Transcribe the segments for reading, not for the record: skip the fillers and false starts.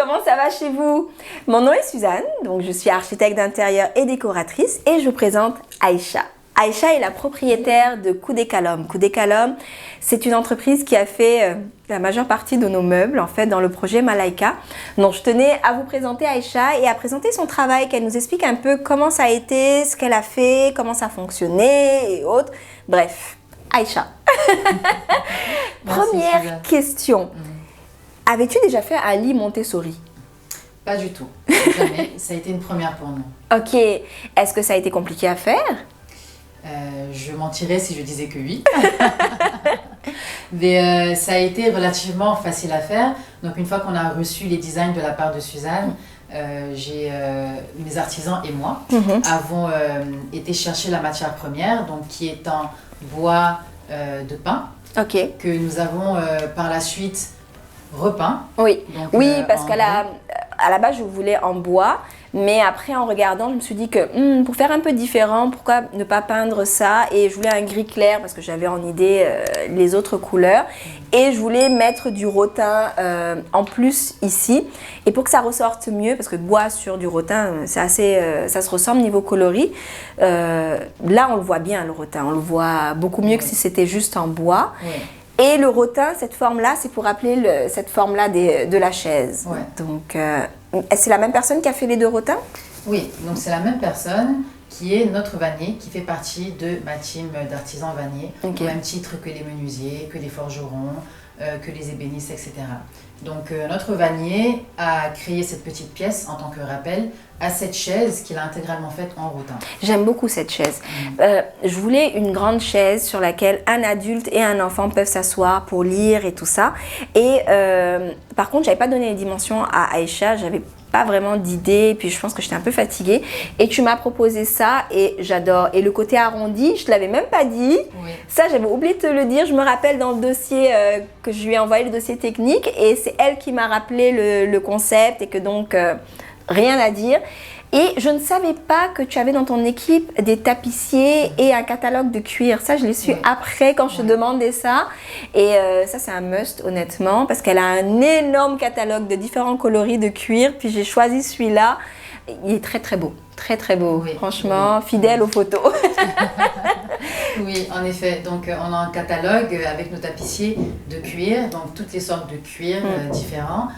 comment ça va chez vous? Mon nom est Suzanne, donc je suis architecte d'intérieur et décoratrice et je vous présente Aïcha. Aïcha est la propriétaire de Coudé Calum. Coudé Calum, c'est une entreprise qui a fait la majeure partie de nos meubles en fait dans le projet Malaika. Donc je tenais à vous présenter Aïcha et à présenter son travail, qu'elle nous explique un peu comment ça a été, ce qu'elle a fait, comment ça a fonctionné et autres. Bref, Aïcha. Première question. Avais-tu déjà fait un lit Montessori? Pas du tout, jamais. Ça a été une première pour nous. Ok. Est-ce que ça a été compliqué à faire? Je mentirais si je disais que oui. Mais ça a été relativement facile à faire. Donc une fois qu'on a reçu les designs de la part de Suzanne, mes artisans et moi avons été chercher la matière première, donc qui est en bois de pin, que nous avons par la suite repeint. Oui, donc, oui parce qu'à la base je voulais en bois. Mais après, en regardant, je me suis dit que pour faire un peu différent, pourquoi ne pas peindre ça? Et je voulais un gris clair parce que j'avais en idée les autres couleurs. Et je voulais mettre du rotin en plus ici. Et pour que ça ressorte mieux, parce que bois sur du rotin, c'est assez, ça se ressemble niveau coloris. Là, on le voit bien, le rotin. On le voit beaucoup mieux que si c'était juste en bois. Oui. Et le rotin, cette forme-là, c'est pour rappeler cette forme-là de la chaise. Ouais. Donc, c'est la même personne qui a fait les deux rotins? Oui, donc c'est la même personne qui est notre vannier, qui fait partie de ma team d'artisans vanniers, au même titre que les menuisiers, que les forgerons, que les ébénistes, etc. Donc notre vannier a créé cette petite pièce en tant que rappel à cette chaise qu'il a intégralement faite en rotin. J'aime beaucoup cette chaise. Je voulais une grande chaise sur laquelle un adulte et un enfant peuvent s'asseoir pour lire et tout ça. Et par contre, j'avais pas donné les dimensions à Aïcha, j'avais pas vraiment d'idée, puis je pense que j'étais un peu fatiguée. Et tu m'as proposé ça et j'adore. Et le côté arrondi, je te l'avais même pas dit. Oui. Ça, j'avais oublié de te le dire. Je me rappelle dans le dossier que je lui ai envoyé, le dossier technique, et c'est elle qui m'a rappelé le concept et que donc rien à dire. Et je ne savais pas que tu avais dans ton équipe des tapissiers et un catalogue de cuir. Ça, je l'ai su après quand je te demandais ça. Et ça, c'est un must, honnêtement, parce qu'elle a un énorme catalogue de différents coloris de cuir. Puis j'ai choisi celui-là. Il est très, très beau. Très, très beau. Oui, franchement, fidèle aux photos. Oui, en effet. Donc, on a un catalogue avec nos tapissiers de cuir. Donc, toutes les sortes de cuir différents.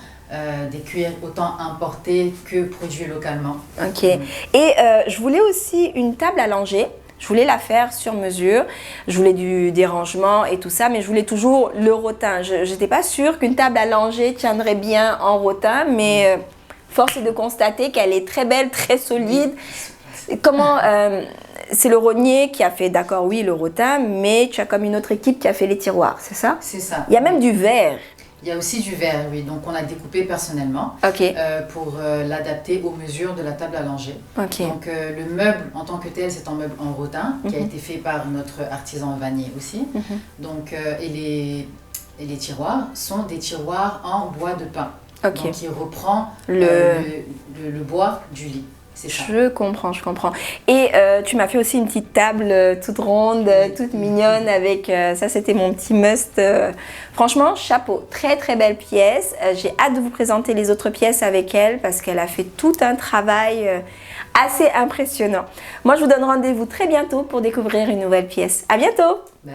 Des cuirs autant importés que produits localement. Ok. Et je voulais aussi une table à langer. Je voulais la faire sur mesure. Je voulais des rangements et tout ça, mais je voulais toujours le rotin. Je n'étais pas sûre qu'une table à langer tiendrait bien en rotin, mais force est de constater qu'elle est très belle, très solide. Comment c'est le rognier qui a fait, d'accord, oui, le rotin, mais tu as comme une autre équipe qui a fait les tiroirs, c'est ça? C'est ça. Il y a même du verre. Il y a aussi du verre, oui. Donc, on a découpé personnellement pour l'adapter aux mesures de la table à langer. Donc, le meuble en tant que tel, c'est un meuble en rotin qui a été fait par notre artisan vannier aussi. Donc, et les tiroirs sont des tiroirs en bois de pin. Donc, il reprend le bois du lit. Je comprends, je comprends. Et tu m'as fait aussi une petite table toute ronde, toute mignonne avec... ça, c'était mon petit must. Franchement, chapeau. Très, très belle pièce. J'ai hâte de vous présenter les autres pièces avec elle parce qu'elle a fait tout un travail assez impressionnant. Moi, je vous donne rendez-vous très bientôt pour découvrir une nouvelle pièce. À bientôt! Bye!